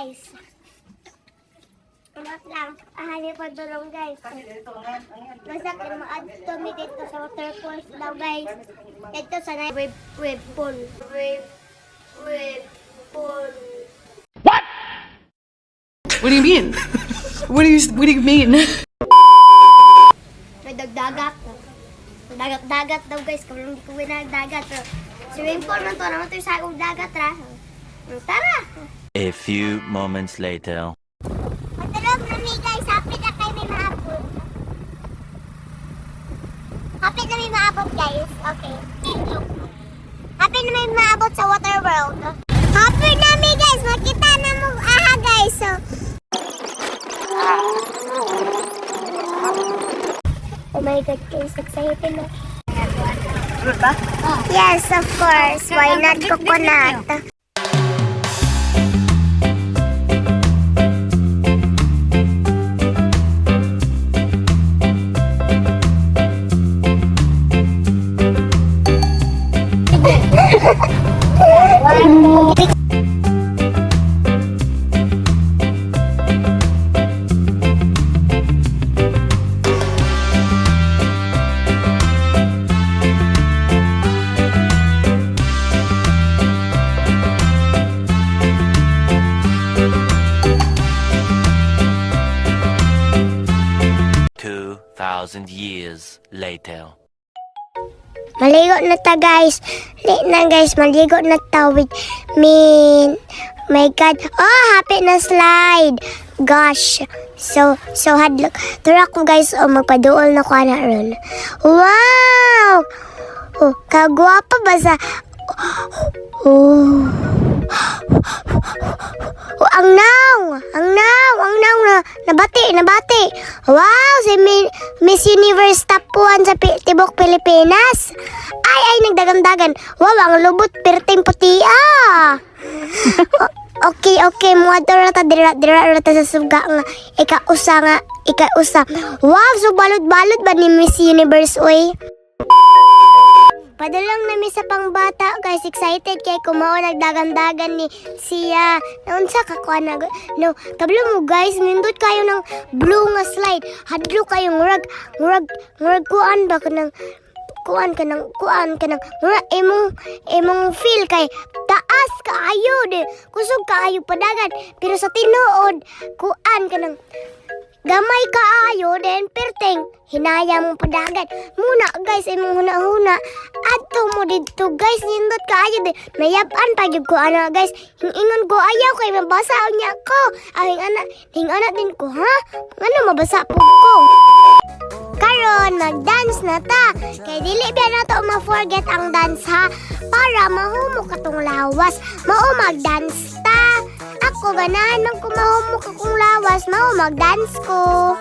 guys. Umat lang. Ahali pa dulong guys. Basta kung maad-tumit ito sa waterfalls daw guys. Ito sana wave pool. Wave pool. What? What do you mean? What do you mean? May dagdagat. Dagat daw guys. Kung hindi ko winagdagat. Swimming pool man to. Naman ito yung sagong dagat ra. Tara! A few moments later. Matulog na mi guys. Hapit na kayo may maabot. Hapit na may maabot guys. Okay. Hapit na may maabot sa water world. Hapit na mi guys. Makita na mo aha guys. So, oh my god guys. Excited na. Yes, of course. Why not coconut? Years later. Maligo na ta guys. Maligo na ta with my god. Oh, happy na slide. Gosh. So hadlock. Tara ko guys, magpaduol na ko na ron. Wow! Oh, kagwapa ba sa Oh, ang naw na nabati. Wow, si Miss Universe top 1 sa Tibok Pilipinas. Ay, nagdagan-dagan. Wow, ang lubot perting puti Okay, muadto ta dira ta sa suga nga ikausa. Wow, so balot ba ni Miss Universe oy? Padalong nami sa pangbata guys, excited kay kumao nagdagan-dagan ni siya. Naunsa ka kuan na no, tablo mo guys, nindot kayo ng blue nga slide. Hadlo kayo murag kuan ba kanang kuan kanang murag imong feel kay taas kaayo de. Kusog kaayo padagan, pero sa tinuod kuan kanang gamay kaayo den perteng hinaya mong padagan muna guys imong huna-huna adto mo didto guys nindot kaayo din mayab-an pa gyud ko ana guys ingon ko ayaw kay mabasa niya ko hing anak din ko ha ngano mabasa pug ko karon mag-dance na ta kay dili ba na to ma-forget ang dance ha para mahumok katong lawas mao mag-dance ta ako ganahan man ko mahumok akong lawas mao mag-dance ko.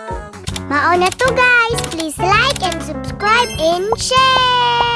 Mao na to guys. Please like and subscribe and share.